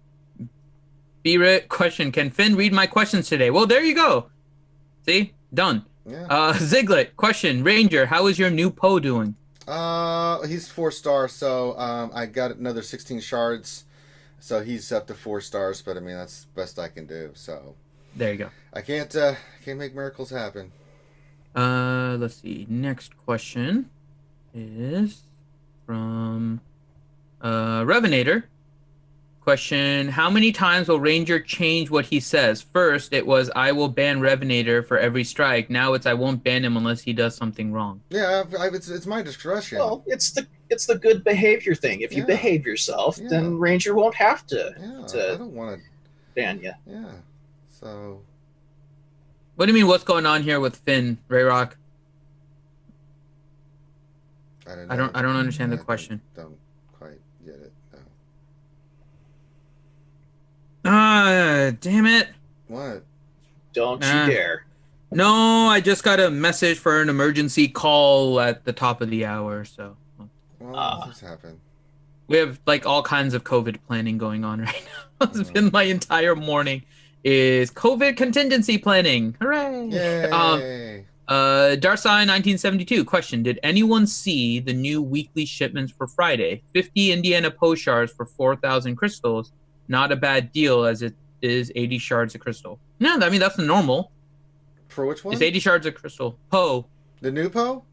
C: B-Rit question. Can Finn read my questions today? Well, there you go. See? Done.
A: Yeah.
C: Ziglet question. Ranger, how is your new Poe doing?
A: He's 4-star, so I got another 16 shards, so he's up to 4 stars. But I mean, that's the best I can do. So
C: there you go.
A: I can't make miracles happen.
C: Let's see. Next question is from Revenator. Question: how many times will Ranger change what he says? First, it was I will ban Revenator for every strike. Now it's I won't ban him unless he does something wrong.
A: Yeah, it's my discretion.
B: Well, it's the good behavior thing. If you behave yourself, then Ranger won't have to.
A: Yeah, I don't want to
B: ban you.
A: Yeah. So.
C: What do you mean? What's going on here with Finn, Rayrock? I don't understand the question.
A: Don't quite get it.
C: Damn it.
A: What?
B: Don't you dare.
C: No, I just got a message for an emergency call at the top of the hour, so.
A: Well, what's happened?
C: We have like all kinds of COVID planning going on right now. It's been my entire morning is COVID contingency planning. Hooray!
A: Yay!
C: Darsai 1972 question: did anyone see the new weekly shipments for Friday? 50 Indiana Poe shards for 4,000 crystals. Not a bad deal, as it is 80 shards of crystal. No, I mean that's the normal.
A: For which one?
C: It's 80 shards of crystal. Poe.
A: The new Poe?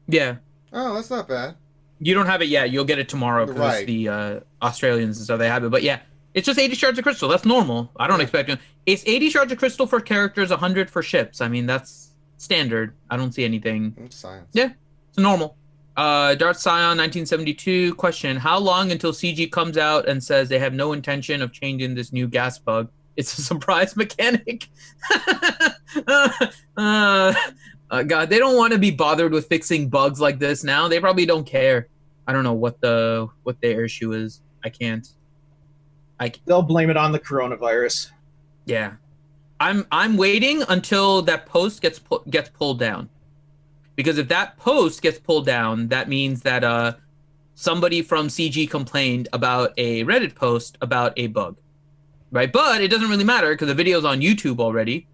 C: Yeah.
A: Oh, that's not bad.
C: You don't have it yet. You'll get it tomorrow because it's the Australians and so they have it. But yeah, it's just 80 shards of crystal. That's normal. I don't expect it. It's 80 shards of crystal for characters, 100 for ships. I mean, that's standard. I don't see anything.
A: It's science.
C: Yeah, it's normal. Darth Scion 1972 question: how long until CG comes out and says they have no intention of changing this new gas bug? It's a surprise mechanic. God, they don't want to be bothered with fixing bugs like this now. They probably don't care. I don't know what their issue is. I can't.
B: They'll blame it on the coronavirus.
C: Yeah, I'm waiting until that post gets pulled down. Because if that post gets pulled down, that means that somebody from CG complained about a Reddit post about a bug, right? But it doesn't really matter because the video's on YouTube already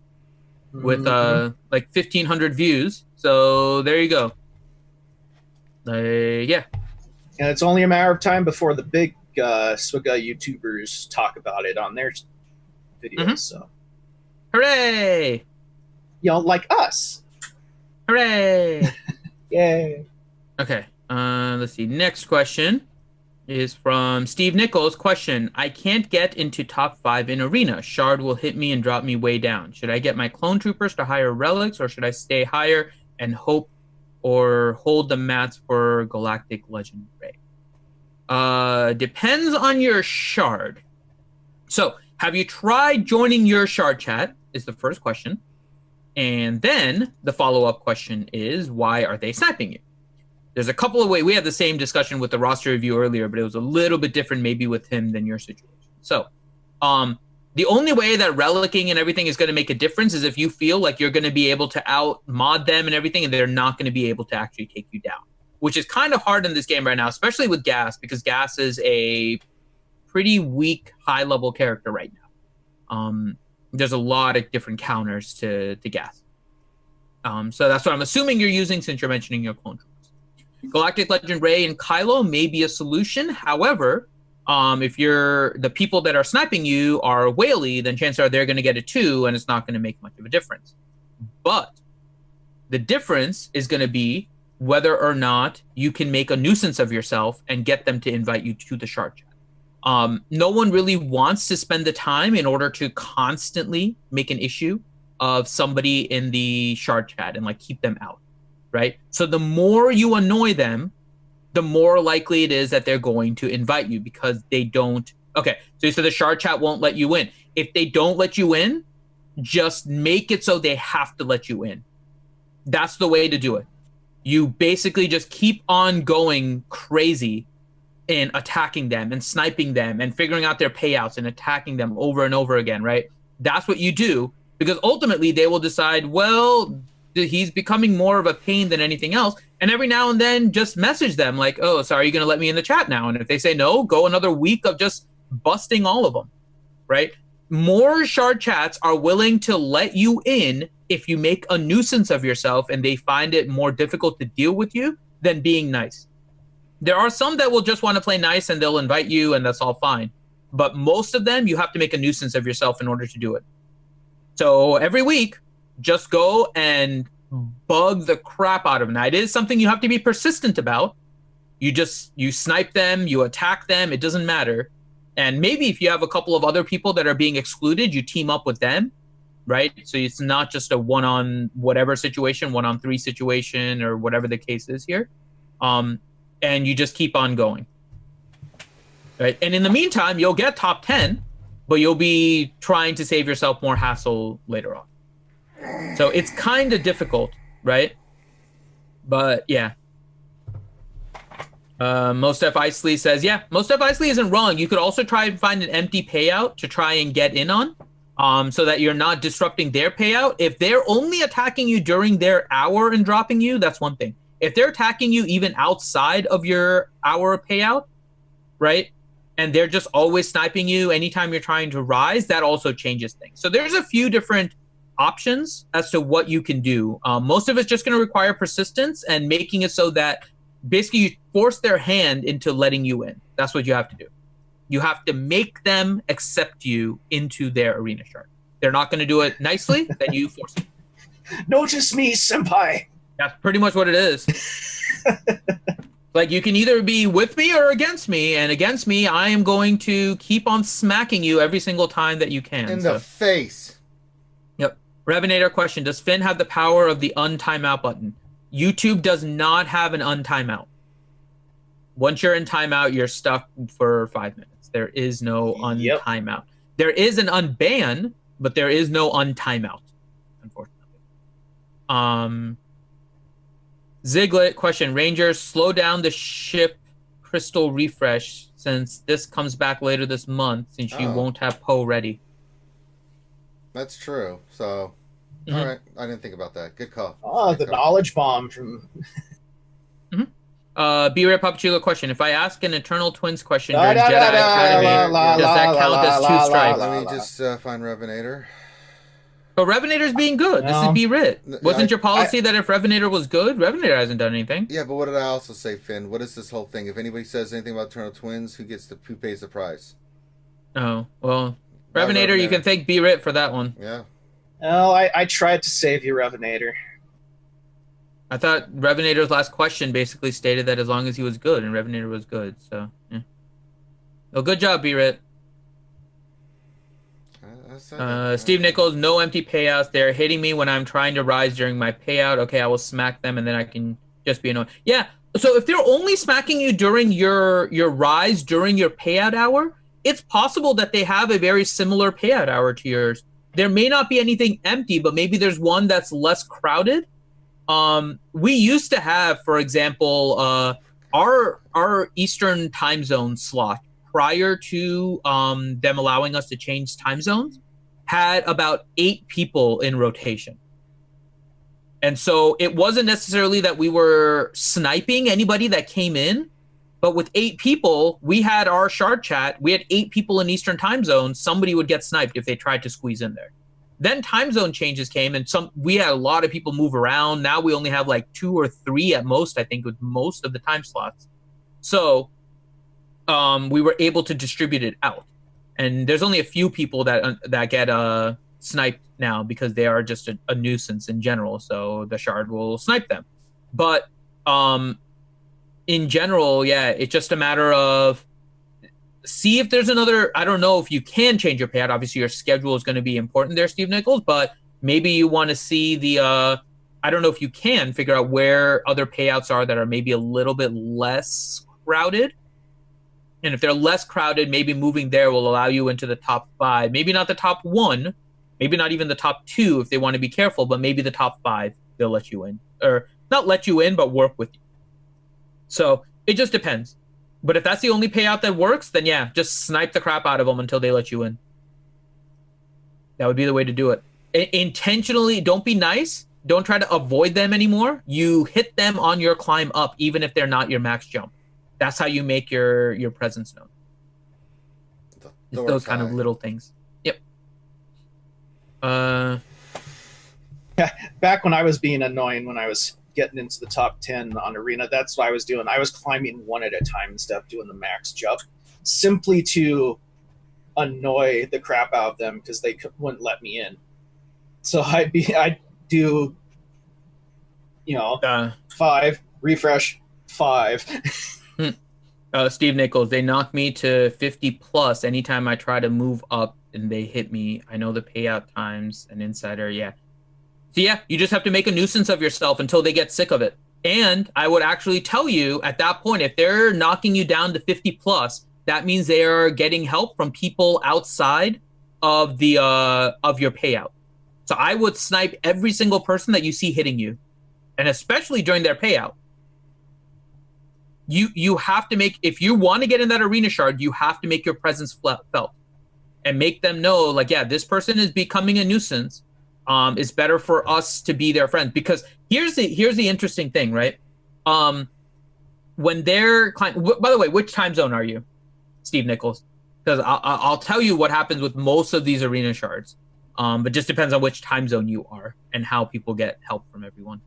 C: with like 1,500 views. So there you go. Yeah.
B: And it's only a matter of time before the big SWGOH YouTubers talk about it on their videos. So,
C: hooray!
B: You know, like us.
C: Hooray!
B: Yay!
C: Okay. Let's see. Next question is from Steve Nichols. Question: I can't get into top 5 in arena. Shard will hit me and drop me way down. Should I get my clone troopers to higher relics, or should I stay higher and hope or hold the mats for Galactic Legend Ray? Depends on your shard. So, have you tried joining your shard chat? Is the first question. And then the follow-up question is, why are they sniping you? There's a couple of ways. We had the same discussion with the roster review earlier, but it was a little bit different maybe with him than your situation. So, the only way that relicking and everything is going to make a difference is if you feel like you're going to be able to out-mod them and everything, and they're not going to be able to actually take you down, which is kind of hard in this game right now, especially with Gas, because Gas is a pretty weak, high-level character right now. There's a lot of different counters to Gas. So that's what I'm assuming you're using since you're mentioning your clone troops. Galactic Legend Ray and Kylo may be a solution. However, if the people that are sniping you are Whaley, then chances are they're going to get it too, and it's not going to make much of a difference. But the difference is going to be whether or not you can make a nuisance of yourself and get them to invite you to the shard chat. No one really wants to spend the time in order to constantly make an issue of somebody in the shard chat and like keep them out, right? So the more you annoy them, the more likely it is that they're going to invite you because they don't. Okay, so the shard chat won't let you in. If they don't let you in, just make it so they have to let you in. That's the way to do it. You basically just keep on going crazy in attacking them and sniping them and figuring out their payouts and attacking them over and over again, right? That's what you do, because ultimately they will decide, well, he's becoming more of a pain than anything else. And every now and then just message them like, oh, so are you going to let me in the chat now? And if they say no, go another week of just busting all of them, right? More shard chats are willing to let you in if you make a nuisance of yourself and they find it more difficult to deal with you than being nice. There are some that will just want to play nice and they'll invite you and that's all fine. But most of them, you have to make a nuisance of yourself in order to do it. So every week, just go and bug the crap out of them. Now, it is something you have to be persistent about. You snipe them, you attack them, it doesn't matter. And maybe if you have a couple of other people that are being excluded, you team up with them, right? So it's not just a one-on whatever situation, one-on-three situation or whatever the case is here. And you just keep on going, right? And in the meantime, you'll get top 10, but you'll be trying to save yourself more hassle later on. So it's kind of difficult, right? But yeah. Most F Isley says, yeah, Most F Isley isn't wrong. You could also try and find an empty payout to try and get in on, so that you're not disrupting their payout. If they're only attacking you during their hour and dropping you, that's one thing. If they're attacking you even outside of your hour payout, right, and they're just always sniping you anytime you're trying to rise, that also changes things. So there's a few different options as to what you can do. Most of it's just going to require persistence and making it so that basically you force their hand into letting you in. That's what you have to do. You have to make them accept you into their arena shard. They're not going to do it nicely, then you force it.
B: Notice me, senpai.
C: That's pretty much what it is. Like, you can either be with me or against me, and against me, I am going to keep on smacking you every single time that you can.
A: In the face.
C: Yep. Revenator question, does Finn have the power of the untimeout button? YouTube does not have an untimeout. Once you're in timeout, you're stuck for 5 minutes. There is no untimeout. There is an unban, but there is no untimeout, unfortunately. Ziglet question, Rangers, slow down the ship crystal refresh since this comes back later this month, since you won't have Poe ready.
A: That's true. So, all right. I didn't think about that. Good call.
B: Oh,
A: Good
B: the
A: call.
B: knowledge bomb from...
C: B-Ray Papachulo question, if I ask an Eternal Twins question during Jedi Academy, does that count as two strikes?
A: Let me just find Revenator.
C: But Revenator's being good. This is B-Rit. Wasn't your policy that if Revenator was good? Revenator hasn't done anything.
A: Yeah, but what did I also say, Finn? What is this whole thing? If anybody says anything about Eternal Twins, who pays the price?
C: Oh, well, Revenator, you can thank B-Rit for that one.
A: Yeah.
B: Oh, I tried to save you, Revenator.
C: I thought Revenator's last question basically stated that as long as he was good, and Revenator was good, so, yeah. Well, good job, B-Rit. Steve Nichols, no empty payouts. They're hitting me when I'm trying to rise during my payout. Okay, I will smack them, and then I can Just be annoying. Yeah. So if they're only smacking you during your rise, during your payout hour, it's possible that they have a very similar payout hour to yours. There may not be anything empty, but maybe there's one that's less crowded. We used to have, for example, our Eastern time zone slot prior to them allowing us to change time zones had about 8 people in rotation. And so it wasn't necessarily that we were sniping anybody that came in, but with 8 people, we had our shard chat. We had 8 people in Eastern time zone. Somebody would get sniped if they tried to squeeze in there. Then time zone changes came, and we had a lot of people move around. Now we only have like 2 or 3 at most, I think, with most of the time slots. So we were able to distribute it out. And there's only a few people that get sniped now because they are just a nuisance in general. So the shard will snipe them. But in general, yeah, it's just a matter of see if there's another. I don't know if you can change your payout. Obviously, your schedule is going to be important there, Steve Nichols. But maybe you want to see the. I don't know if you can figure out where other payouts are that are maybe a little bit less crowded. And if they're less crowded, maybe moving there will allow you into the top 5. Maybe not the top 1. Maybe not even the top 2 if they want to be careful. But maybe the top 5 they'll let you in, or not let you in, but work with you. So it just depends. But if that's the only payout that works, then yeah, just snipe the crap out of them until they let you in. That would be the way to do it. Intentionally, don't be nice. Don't try to avoid them anymore. You hit them on your climb up, even if they're not your max jump. That's how you make your presence known. Those kind of little things. Yep.
B: Back when I was being annoying, when I was getting into the top 10 on Arena, that's what I was doing. I was climbing one at a time and stuff, doing the max jump, simply to annoy the crap out of them because they wouldn't let me in. So I'd do, 5, refresh, 5.
C: Steve Nichols, they knock me to 50 plus anytime I try to move up and they hit me. I know the payout times and insider, yeah. So yeah, you just have to make a nuisance of yourself until they get sick of it. And I would actually tell you at that point, if they're knocking you down to 50 plus, that means they are getting help from people outside of the of your payout. So I would snipe every single person that you see hitting you, and especially during their payout. You have to make, if you want to get in that arena shard, you have to make your presence felt and make them know, like, yeah, this person is becoming a nuisance. It's better for us to be their friends, because here's the interesting thing, right? When they're by the way, which time zone are you, Steve Nichols? Because I'll tell you what happens with most of these arena shards, but just depends on which time zone you are and how people get help from everyone.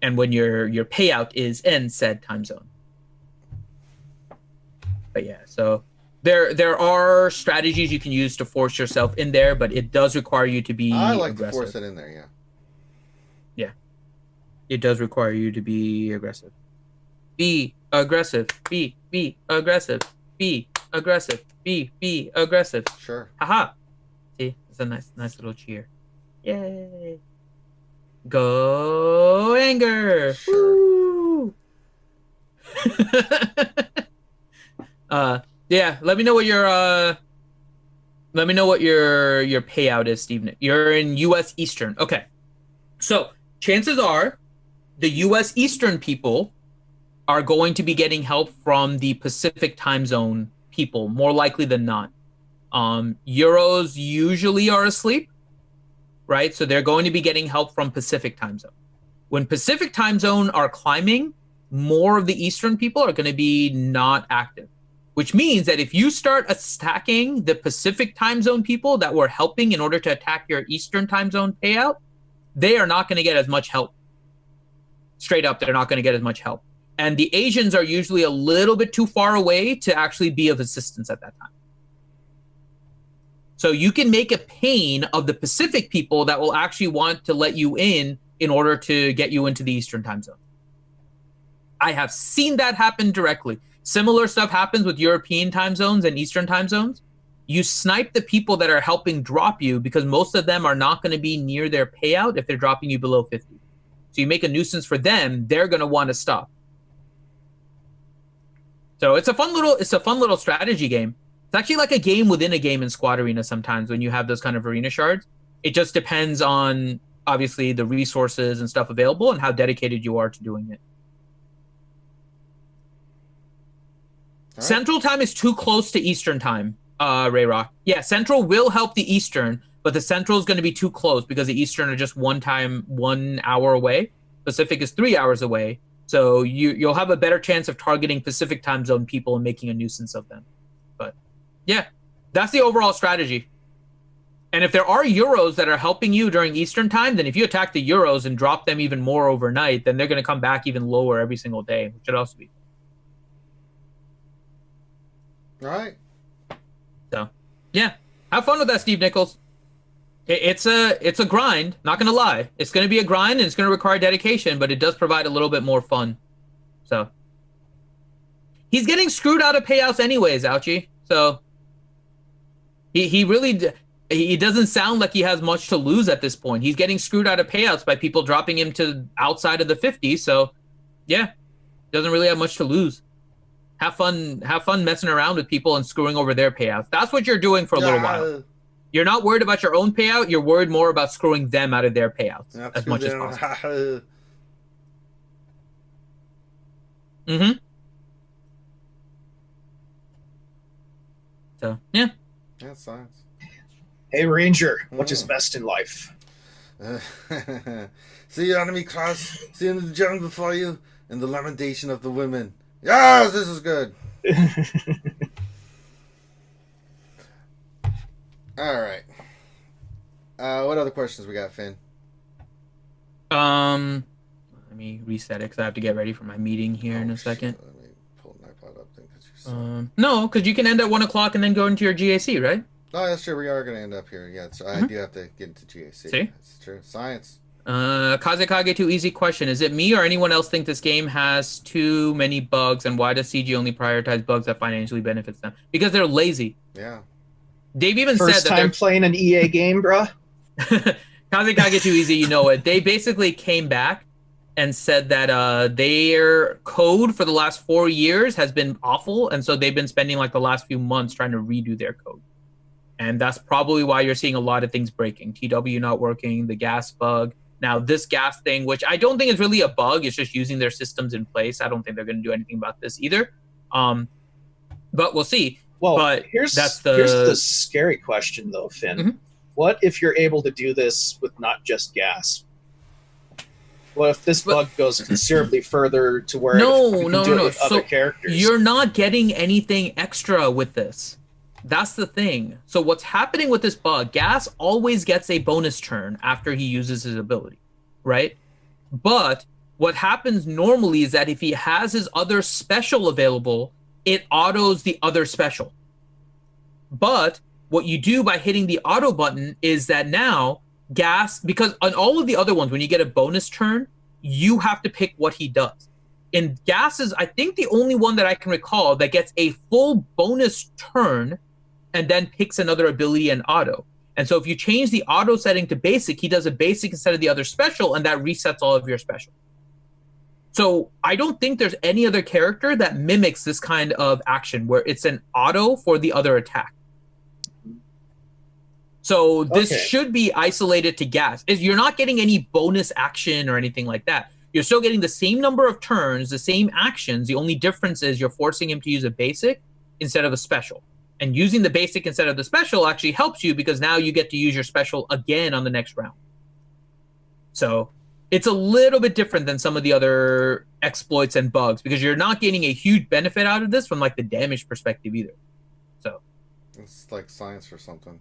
C: And when your payout is in said time zone. But yeah, so there are strategies you can use to force yourself in there, but it does require you to be aggressive.
A: To force it in there, yeah.
C: Yeah. It does require you to be aggressive. Be aggressive. Be aggressive. Be aggressive. Be aggressive.
A: Sure.
C: Haha. See, it's a nice little cheer. Yay. Go anger.
A: Sure.
C: Woo. Yeah, let me know what your payout is, Steve. You're in US Eastern. Okay. So, chances are the US Eastern people are going to be getting help from the Pacific time zone people, more likely than not. Euros usually are asleep, right? So they're going to be getting help from Pacific time zone. When Pacific time zone are climbing, more of the Eastern people are going to be not active, which means that if you start attacking the Pacific time zone people that were helping in order to attack your Eastern time zone payout, they are not going to get as much help. Straight up, they're not going to get as much help. And the Asians are usually a little bit too far away to actually be of assistance at that time. So you can make a pain of the Pacific people that will actually want to let you in order to get you into the Eastern time zone. I have seen that happen directly. Similar stuff happens with European time zones and Eastern time zones. You snipe the people that are helping drop you because most of them are not going to be near their payout if they're dropping you below 50. So you make a nuisance for them, they're going to want to stop. So it's a fun little strategy game. It's actually like a game within a game in Squad Arena sometimes when you have those kind of arena shards. It just depends on, obviously, the resources and stuff available and how dedicated you are to doing it. Right. Central time is too close to Eastern time, Ray Rock. Yeah, Central will help the Eastern, but the Central is going to be too close because the Eastern are just 1 hour away. Pacific is 3 hours away. So you'll have a better chance of targeting Pacific time zone people and making a nuisance of them. But yeah, that's the overall strategy. And if there are Euros that are helping you during Eastern time, then if you attack the Euros and drop them even more overnight, then they're going to come back even lower every single day, which should also be.
A: All right.
C: So, yeah, have fun with that, Steve Nichols. It's a grind, not going to lie. It's going to be a grind and it's going to require dedication, but it does provide a little bit more fun. So, he's getting screwed out of payouts anyways, Ouchie. So, he really... He doesn't sound like he has much to lose at this point. He's getting screwed out of payouts by people dropping him to outside of the 50. So, yeah, doesn't really have much to lose. Have fun messing around with people and screwing over their payouts. That's what you're doing for a little while. You're not worried about your own payout. You're worried more about screwing them out of their payouts as much as possible. Mm-hmm. So, yeah.
A: That's science.
B: Hey, Ranger, what is best in life?
A: See your enemy cross, see the gem before you, and the lamentation of the women. Yes, this is good. All right. What other questions we got, Finn?
C: Let me reset it because I have to get ready for my meeting here in a second.
A: Let me pull my pod up then, because
C: no, because you can end at 1 o'clock and then go into your GAC, right?
A: Oh, that's true. We are going to end up here. Yeah, so I do have to get into GAC.
C: See?
A: That's true. Science.
C: Kazekage, too easy question. Is it me or anyone else think this game has too many bugs, and why does CG only prioritize bugs that financially benefits them? Because they're lazy.
A: Yeah.
C: They've even
B: First
C: said that
B: time
C: they're
B: playing an EA game, bruh.
C: Kazekage, too easy, you know it. They basically came back and said that their code for the last 4 years has been awful, and so they've been spending like the last few months trying to redo their code. And that's probably why you're seeing a lot of things breaking. TW not working, the gas bug. Now, this gas thing, which I don't think is really a bug, it's just using their systems in place. I don't think they're going to do anything about this either. But we'll see.
B: Well,
C: but
B: here's the scary question, though, Finn.
C: Mm-hmm.
B: What if you're able to do this with not just gas? What if this bug goes considerably further to where you can do it with other characters?
C: You're not getting anything extra with this. That's the thing. So what's happening with this bug, Gas always gets a bonus turn after he uses his ability, right? But what happens normally is that if he has his other special available, it autos the other special. But what you do by hitting the auto button is that now Gas, because on all of the other ones, when you get a bonus turn, you have to pick what he does. In Gas is, I think, the only one that I can recall that gets a full bonus turn and then picks another ability and auto. And so if you change the auto setting to basic, he does a basic instead of the other special, and that resets all of your special. So I don't think there's any other character that mimics this kind of action where it's an auto for the other attack. So this should be isolated to Gas. You're not getting any bonus action or anything like that. You're still getting the same number of turns, the same actions. The only difference is you're forcing him to use a basic instead of a special. And using the basic instead of the special actually helps you because now you get to use your special again on the next round. So it's a little bit different than some of the other exploits and bugs because you're not gaining a huge benefit out of this from like the damage perspective either. So
A: it's like science or something.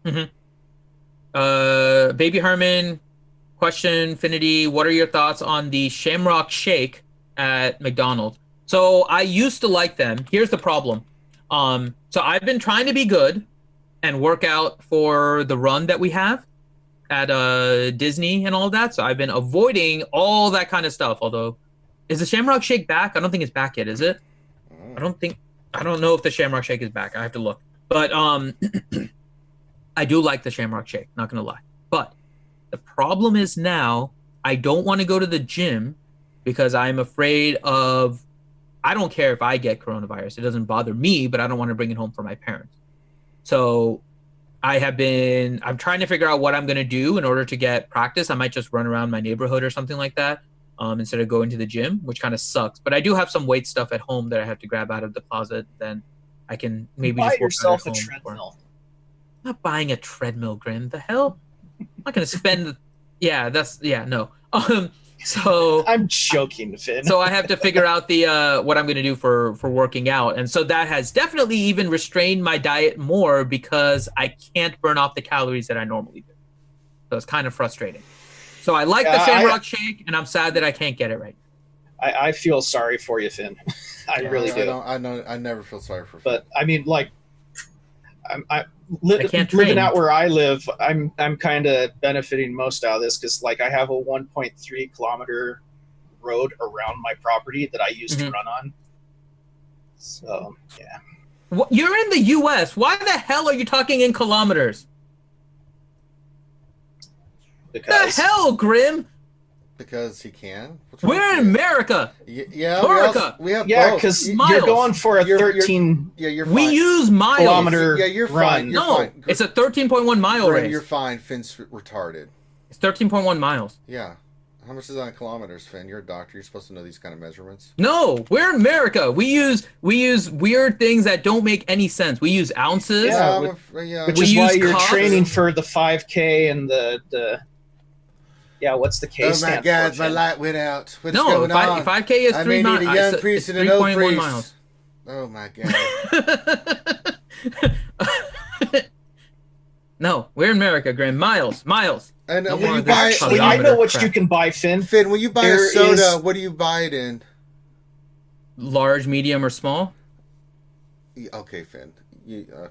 C: Mm-hmm. Baby Herman, question, Finity, what are your thoughts on the Shamrock Shake at McDonald's? So I used to like them. Here's the problem. So I've been trying to be good and work out for the run that we have at Disney and all that. So I've been avoiding all that kind of stuff. Although, is the Shamrock Shake back? I don't think it's back yet, is it? I don't know if the Shamrock Shake is back. I have to look. But I do like the Shamrock Shake, not gonna lie. But the problem is now I don't want to go to the gym because I'm afraid of, I don't care if I get coronavirus. It doesn't bother me, but I don't want to bring it home for my parents. So I'm trying to figure out what I'm going to do in order to get practice. I might just run around my neighborhood or something like that instead of going to the gym, which kind of sucks. But I do have some weight stuff at home that I have to grab out of the closet. Then I can maybe
B: buy
C: just work
B: yourself
C: out
B: a
C: at home.
B: treadmill.
C: I'm not buying a treadmill, Grim. The hell? I'm not going to spend. No. So
B: I'm joking, Finn.
C: So I have to figure out the what I'm going to do for working out, and so that has definitely even restrained my diet more because I can't burn off the calories that I normally do. So it's kind of frustrating. So I like the Shamrock Shake, and I'm sad that I can't get it right.
B: I feel sorry for you, Finn. I really do.
A: I never feel sorry for Finn.
B: But I mean, like, living out where I live, I'm kind of benefiting most out of this because, like, I have a 1.3 kilometer road around my property that I used to run on. So yeah.
C: You're in the U.S. Why the hell are you talking in kilometers?
B: Because
C: the hell, Grim?
A: Because he can.
C: We're in America.
A: Yeah,
C: America.
A: We have
B: yeah,
A: both.
B: because you're going for a 13.
A: You're fine.
C: We use miles.
B: Kilometer.
A: Yeah, you're
B: run.
A: fine. You're fine.
C: It's a 13.1 mile race.
A: You're fine. Finn's retarded.
C: It's 13.1 miles.
A: Yeah. How much is that in kilometers, Finn? You're a doctor. You're supposed to know these kind of measurements.
C: No, we're in America. We use weird things that don't make any sense. We use ounces.
A: Yeah,
B: which is why you're training for the 5K and the what's the K stand for?
A: Oh my God, my light went out. What's
C: no,
A: going on?
C: 5K is 3 miles.
A: I may need a young priest and an old priest.
C: Miles.
A: Oh my God.
C: No, we're in America, Graham. Miles.
A: And
C: no
A: when you buy,
B: I know what you can buy, Finn.
A: Finn, when you buy a soda, what do you buy it in?
C: Large, medium, or small?
A: Okay, Finn. I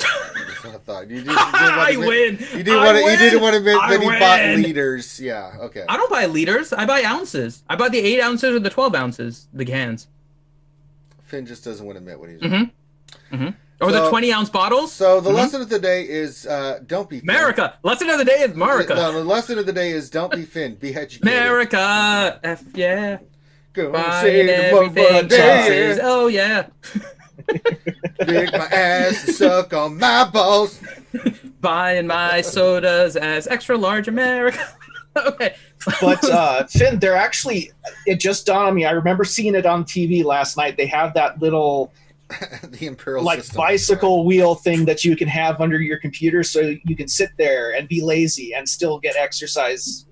A: thought
C: I win.
A: You didn't want to admit that he bought liters. Yeah, okay.
C: I don't buy liters. I buy ounces. I buy the 8 ounces or the 12 ounces, the cans.
A: Finn just doesn't want to admit what he's doing.
C: Or the 20-ounce bottles.
A: So the lesson of the day is don't be Finn.
C: America. Lesson of the day is America.
A: No, the lesson of the day is don't be Finn. Be educated.
C: America. Yeah.
A: Go
C: buying everything. Oh, yeah.
A: Lick my ass and suck on my balls.
C: Buying my sodas as extra large America. Okay.
B: But Finn, they're actually, it just dawned on me. I remember seeing it on TV last night. They have that little
A: the Imperial
B: like
A: system,
B: bicycle wheel thing that you can have under your computer so you can sit there and be lazy and still get exercise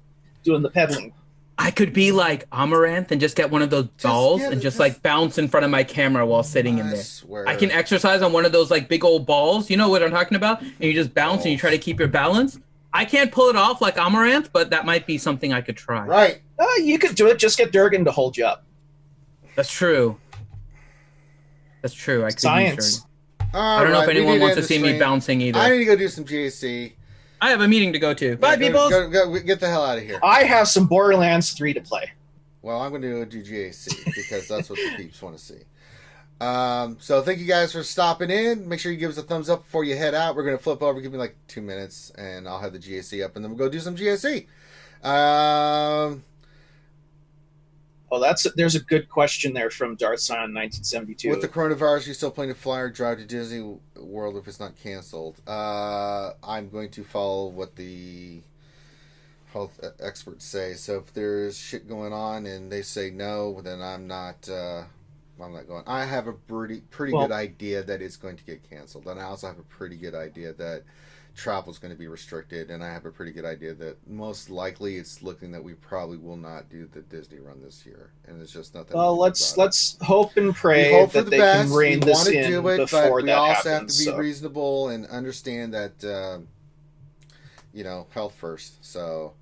B: doing the pedaling.
C: I could be like Amaranth and just get one of those balls and just like bounce in front of my camera while sitting in there.
A: Swear.
C: I can exercise on one of those like big old balls. You know what I'm talking about? And you just bounce and you try to keep your balance. I can't pull it off like Amaranth, but that might be something I could try.
A: Right.
B: You could do it. Just get Durgan to hold you up.
C: That's true. I could
B: Science.
C: I don't know if anyone wants to see me bouncing either.
A: I need to go do some GAC.
C: I have a meeting to go to. Bye, people.
A: Go, get the hell out of here.
B: I have some Borderlands 3 to play.
A: Well, I'm going to go do GAC because that's what the peeps want to see. So thank you guys for stopping in. Make sure you give us a thumbs up before you head out. We're going to flip over. Give me like 2 minutes, and I'll have the GAC up, and then we'll go do some GAC.
B: There's a good question there from Darthson 1972.
A: With the coronavirus, you still plan to fly or drive to Disney World if it's not canceled? I'm going to follow what the health experts say. So if there's shit going on and they say no, then I'm not going. I have a pretty good idea that it's going to get canceled, and I also have a pretty good idea that travel is going to be restricted, and I have a pretty good idea that most likely it's looking that we probably will not do the Disney run this year, and it's just nothing.
B: Well, let's hope and pray that they can rein this in before that happens.
A: We also have to be reasonable and understand that health first. So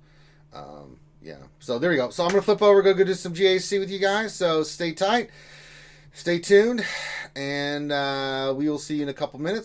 A: so there you go. So I'm gonna flip over, go do some GAC with you guys. So stay tight, stay tuned, and we will see you in a couple minutes.